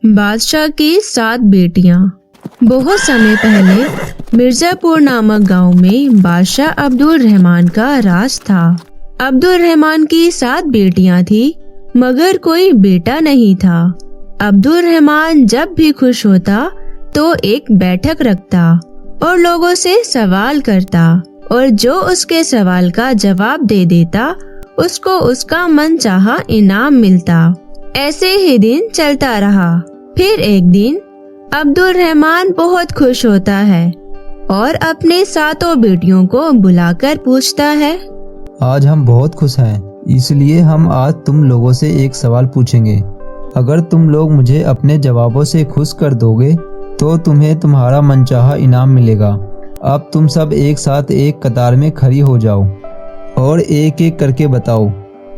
बादशाह की 7 बेटियां। बहुत समय पहले मिर्जापुर नामक गांव में बादशाह अब्दुल रहमान का राज था। अब्दुल रहमान की 7 बेटियां थी, मगर कोई बेटा नहीं था। अब्दुल रहमान जब भी खुश होता तो एक बैठक रखता और लोगों से सवाल करता, और जो उसके सवाल का जवाब दे देता उसको उसका मनचाहा इनाम मिलता। ऐसे ही दिन चलता रहा। फिर एक दिन अब्दुल रहमान बहुत खुश होता है और अपने 7 बेटियों को बुलाकर पूछता है, आज हम बहुत खुश हैं, इसलिए हम आज तुम लोगों से एक सवाल पूछेंगे। अगर तुम लोग मुझे अपने जवाबों से खुश कर दोगे तो तुम्हें तुम्हारा मनचाहा इनाम मिलेगा। अब तुम सब एक साथ एक कतार में खड़ी हो जाओ और एक एक करके बताओ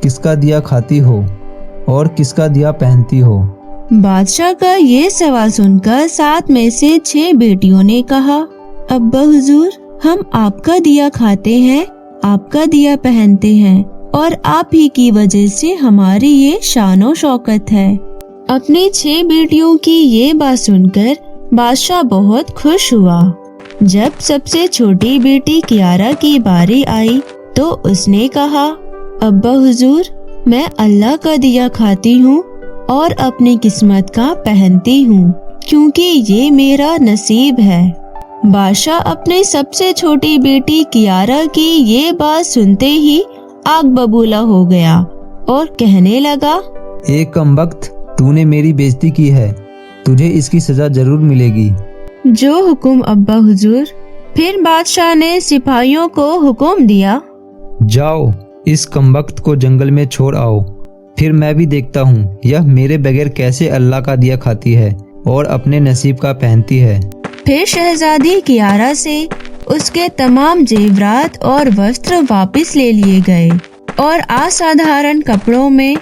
किसका दिया खाती हो और किसका दिया पहनती हो। बादशाह का ये सवाल सुनकर 7 में से 6 बेटियों ने कहा, अब्बा हुजूर, हम आपका दिया खाते हैं, आपका दिया पहनते हैं और आप ही की वजह से हमारी ये शानो शौकत है। अपनी 6 बेटियों की ये बात सुनकर बादशाह बहुत खुश हुआ। जब सबसे छोटी बेटी कियारा की बारी आई तो उसने कहा, अब्बा हुजूर, मैं अल्लाह का दिया खाती हूँ और अपनी किस्मत का पहनती हूँ, क्योंकि ये मेरा नसीब है। बादशाह अपनी सबसे छोटी बेटी कियारा की ये बात सुनते ही आग बबूला हो गया और कहने लगा, एक कमबख्त, तूने मेरी बेइज्जती की है, तुझे इसकी सजा जरूर मिलेगी। जो हुक्म अब्बा हुजूर। फिर बादशाह ने सिपाहियों को हुक्म दिया, जाओ इस कमबख्त को जंगल में छोड़ आओ, फिर मैं भी देखता हूँ यह मेरे बगैर कैसे अल्लाह का दिया खाती है और अपने नसीब का पहनती है। फिर शहजादी कियारा से उसके तमाम जेवरात और वस्त्र वापस ले लिए गए और असाधारण कपड़ों में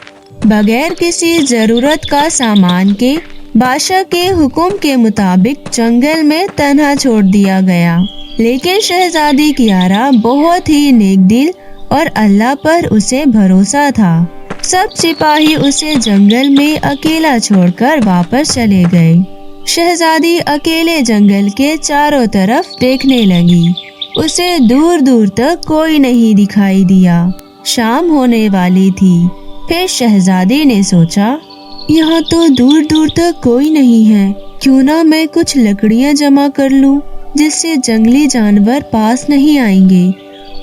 बगैर किसी जरूरत का सामान के बादशाह के हुक्म के मुताबिक जंगल में तन्हा छोड़ दिया गया। लेकिन शहजादी कियारा बहुत ही नेक दिल और अल्लाह पर उसे भरोसा था। सब सिपाही उसे जंगल में अकेला छोड़कर वापस चले गए। शहजादी अकेले जंगल के चारों तरफ देखने लगी। उसे दूर दूर तक कोई नहीं दिखाई दिया। शाम होने वाली थी। फिर शहजादी ने सोचा, यहाँ तो दूर दूर तक कोई नहीं है, क्यों ना मैं कुछ लकड़ियाँ जमा कर लूं, जिससे जंगली जानवर पास नहीं आएंगे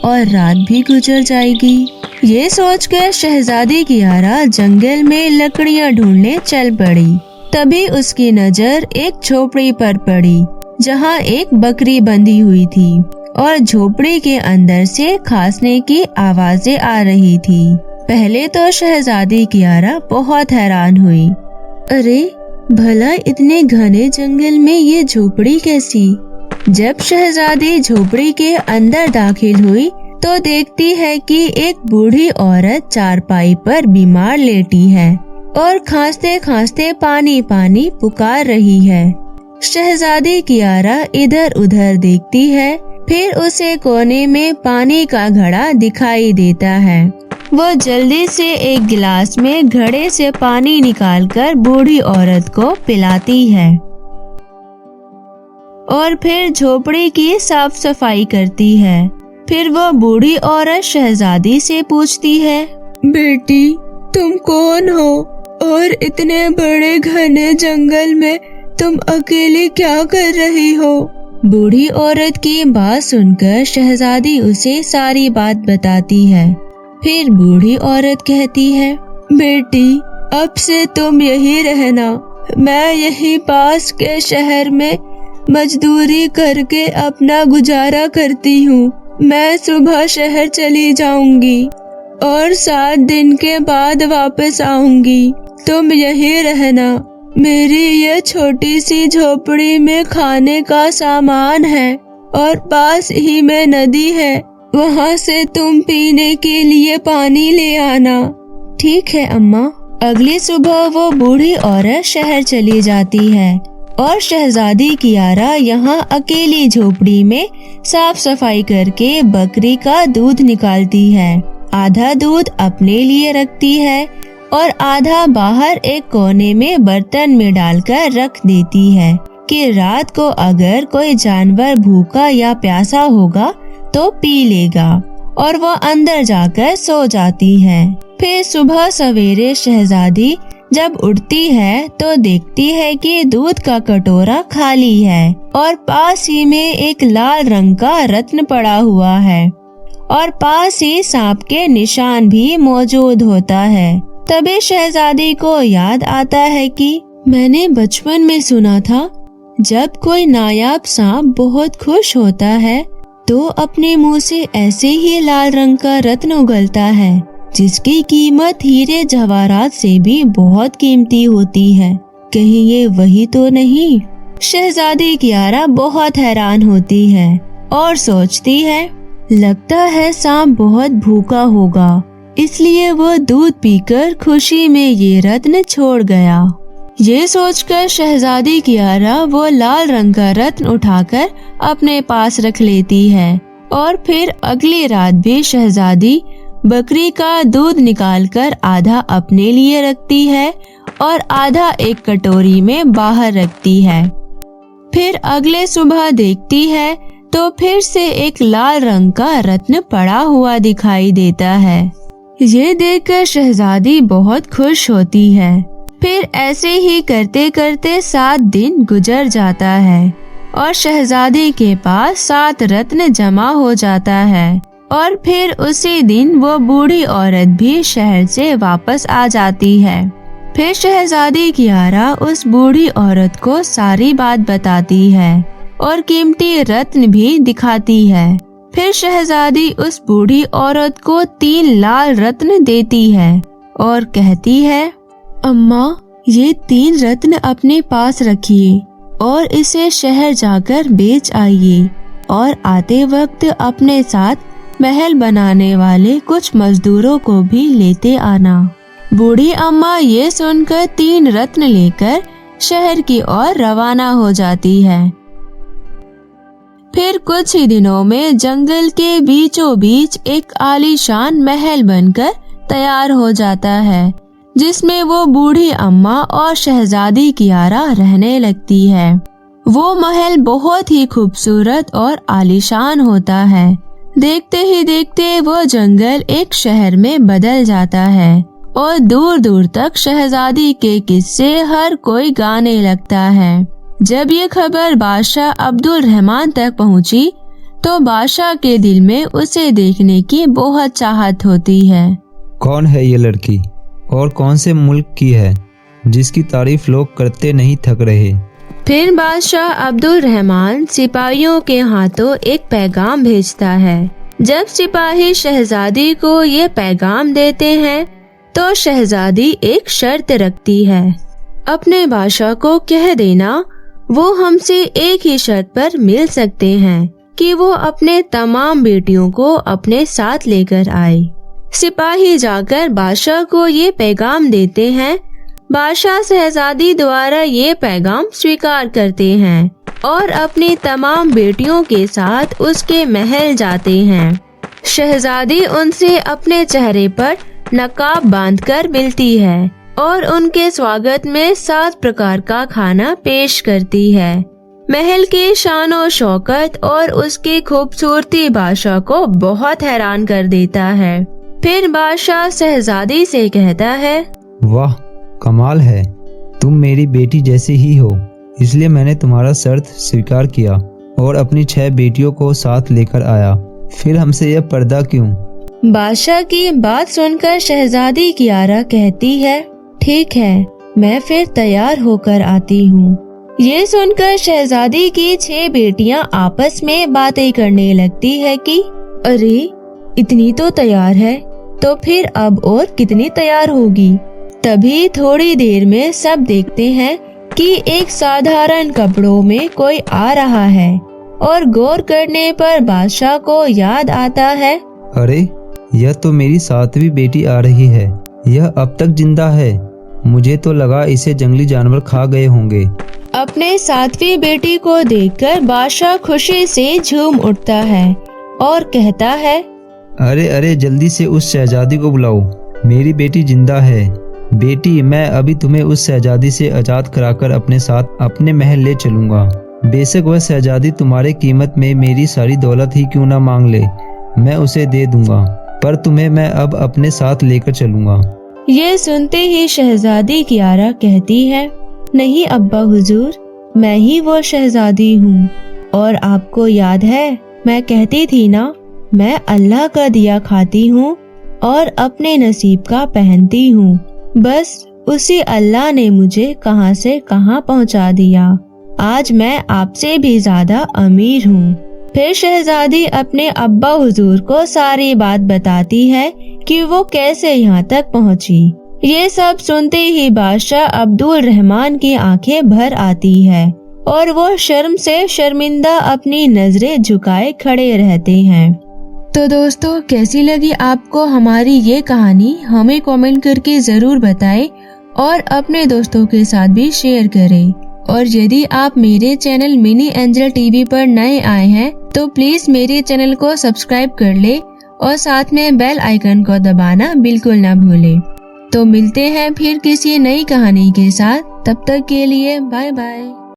और रात भी गुजर जाएगी। ये सोचकर शहजादी कियारा जंगल में लकड़ियाँ ढूंढने चल पड़ी। तभी उसकी नजर एक झोपड़ी पर पड़ी, जहाँ एक बकरी बंधी हुई थी और झोपड़ी के अंदर से खांसने की आवाजें आ रही थी। पहले तो शहजादी कियारा बहुत हैरान हुई। अरे भला इतने घने जंगल में ये झोपड़ी कैसी? जब शहजादी झोपड़ी के अंदर दाखिल हुई तो देखती है कि एक बूढ़ी औरत चारपाई पर बीमार लेटी है और खांसते खांसते पानी पानी पुकार रही है। शहजादी कियारा इधर उधर देखती है, फिर उसे कोने में पानी का घड़ा दिखाई देता है। वो जल्दी से एक गिलास में घड़े से पानी निकालकर बूढ़ी औरत को पिलाती है और फिर झोपड़ी की साफ सफाई करती है। फिर वो बूढ़ी औरत शहजादी से पूछती है, बेटी, तुम कौन हो और इतने बड़े घने जंगल में तुम अकेली क्या कर रही हो? बूढ़ी औरत की बात सुनकर शहजादी उसे सारी बात बताती है। फिर बूढ़ी औरत कहती है, बेटी, अब से तुम यही रहना। मैं यही पास के शहर में मजदूरी करके अपना गुजारा करती हूँ। मैं सुबह शहर चली जाऊंगी और 7 दिन के बाद वापस आऊंगी। तुम यही रहना। मेरी ये छोटी सी झोपड़ी में खाने का सामान है और पास ही में नदी है, वहाँ से तुम पीने के लिए पानी ले आना। ठीक है अम्मा। अगली सुबह वो बूढ़ी औरत शहर चली जाती है और शहजादी कियारा यहाँ अकेली झोपड़ी में साफ सफाई करके बकरी का दूध निकालती है। आधा दूध अपने लिए रखती है और आधा बाहर एक कोने में बर्तन में डालकर रख देती है कि रात को अगर कोई जानवर भूखा या प्यासा होगा तो पी लेगा, और वह अंदर जाकर सो जाती है। फिर सुबह सवेरे शहजादी जब उठती है तो देखती है कि दूध का कटोरा खाली है और पास ही में एक लाल रंग का रत्न पड़ा हुआ है और पास ही सांप के निशान भी मौजूद होता है। तभी शहजादी को याद आता है कि मैंने बचपन में सुना था, जब कोई नायाब सांप बहुत खुश होता है तो अपने मुंह से ऐसे ही लाल रंग का रत्न उगलता है, जिसकी कीमत हीरे जवाहरात से भी बहुत कीमती होती है। कहीं ये वही तो नहीं? शहजादी कियारा बहुत हैरान होती है और सोचती है, लगता है सांप बहुत भूखा होगा, इसलिए वो दूध पीकर खुशी में ये रत्न छोड़ गया। ये सोचकर शहजादी कियारा वो लाल रंग का रत्न उठाकर अपने पास रख लेती है और फिर अगली रात भी शहजादी बकरी का दूध निकालकर आधा अपने लिए रखती है और आधा एक कटोरी में बाहर रखती है। फिर अगले सुबह देखती है तो फिर से एक लाल रंग का रत्न पड़ा हुआ दिखाई देता है। ये देखकर शहजादी बहुत खुश होती है। फिर ऐसे ही करते करते 7 दिन गुजर जाता है और शहजादी के पास 7 रत्न जमा हो जाता है। और फिर उसी दिन वो बूढ़ी औरत भी शहर से वापस आ जाती है। फिर शहजादी कियारा उस बूढ़ी औरत को सारी बात बताती है और कीमती रत्न भी दिखाती है। फिर शहजादी उस बूढ़ी औरत को 3 लाल रत्न देती है और कहती है, अम्मा, ये 3 रत्न अपने पास रखिए और इसे शहर जाकर बेच आइए और आते वक्त अपने साथ महल बनाने वाले कुछ मजदूरों को भी लेते आना। बूढ़ी अम्मा ये सुनकर 3 रत्न लेकर शहर की ओर रवाना हो जाती है। फिर कुछ ही दिनों में जंगल के बीचों बीच एक आलीशान महल बनकर तैयार हो जाता है, जिसमें वो बूढ़ी अम्मा और शहजादी कियारा रहने लगती है। वो महल बहुत ही खूबसूरत और आलीशान होता है। देखते ही देखते वो जंगल एक शहर में बदल जाता है और दूर दूर तक शहजादी के किस्से हर कोई गाने लगता है। जब ये खबर बादशाह अब्दुल रहमान तक पहुंची तो बादशाह के दिल में उसे देखने की बहुत चाहत होती है। कौन है ये लड़की और कौन से मुल्क की है, जिसकी तारीफ लोग करते नहीं थक रहे? फिर बादशाह अब्दुल रहमान सिपाहियों के हाथों एक पैगाम भेजता है। जब सिपाही शहजादी को ये पैगाम देते हैं तो शहजादी एक शर्त रखती है। अपने बादशाह को कह देना वो हमसे एक ही शर्त पर मिल सकते हैं कि वो अपने तमाम बेटियों को अपने साथ लेकर आए। सिपाही जाकर बादशाह को ये पैगाम देते हैं। बादशाह शहजादी द्वारा ये पैगाम स्वीकार करते हैं और अपनी तमाम बेटियों के साथ उसके महल जाते हैं। शहजादी उनसे अपने चेहरे पर नकाब बांधकर मिलती है और उनके स्वागत में 7 प्रकार का खाना पेश करती है। महल के शानो शौकत और उसकी खूबसूरती बादशाह को बहुत हैरान कर देता है। फिर बादशाह शहजादी से कहता है, वाह, कमाल है, तुम मेरी बेटी जैसी ही हो, इसलिए मैंने तुम्हारा शर्त स्वीकार किया और अपनी 6 बेटियों को साथ लेकर आया। फिर हमसे यह पर्दा क्यों? बादशाह की बात सुनकर शहजादी कियारा कहती है, ठीक है, मैं फिर तैयार होकर आती हूँ। ये सुनकर शहजादी की 6 बेटियाँ आपस में बातें करने लगती है कि अरे इतनी तो तैयार है, तो फिर अब और कितनी तैयार होगी। तभी थोड़ी देर में सब देखते हैं कि एक साधारण कपड़ों में कोई आ रहा है और गौर करने पर बादशाह को याद आता है, अरे यह तो मेरी 7वीं बेटी आ रही है, यह अब तक जिंदा है। मुझे तो लगा इसे जंगली जानवर खा गए होंगे। अपने 7वीं बेटी को देखकर बादशाह खुशी से झूम उठता है और कहता है, अरे अरे, जल्दी से उस शहजादी को बुलाओ, मेरी बेटी जिंदा है। बेटी, मैं अभी तुम्हें उस शहजादी से आजाद कराकर अपने साथ अपने महल ले चलूंगा। बेशक वह शहजादी तुम्हारे कीमत में मेरी सारी दौलत ही क्यों ना मांग ले, मैं उसे दे दूंगा, पर तुम्हें मैं अब अपने साथ लेकर चलूंगा। ये सुनते ही शहजादी कियारा कहती है, नहीं अब्बा हुजूर, मैं ही वो शहजादी हूँ। और आपको याद है, मैं कहती थी ना, मैं अल्लाह का दिया खाती हूँ और अपने नसीब का पहनती हूँ। बस उसी अल्लाह ने मुझे कहां से कहां पहुंचा दिया। आज मैं आपसे भी ज्यादा अमीर हूँ। फिर शहजादी अपने अब्बा हुजूर को सारी बात बताती है कि वो कैसे यहाँ तक पहुँची। ये सब सुनते ही बादशाह अब्दुल रहमान की आंखें भर आती है और वो शर्म से शर्मिंदा अपनी नजरें झुकाए खड़े रहते हैं। तो दोस्तों, कैसी लगी आपको हमारी ये कहानी? हमें कमेंट करके जरूर बताएं और अपने दोस्तों के साथ भी शेयर करें। और यदि आप मेरे चैनल मिनी एंजल टीवी पर नए आए हैं तो प्लीज मेरे चैनल को सब्सक्राइब कर ले और साथ में बेल आइकन को दबाना बिल्कुल ना भूलें। तो मिलते हैं फिर किसी नई कहानी के साथ, तब तक के लिए बाय बाय।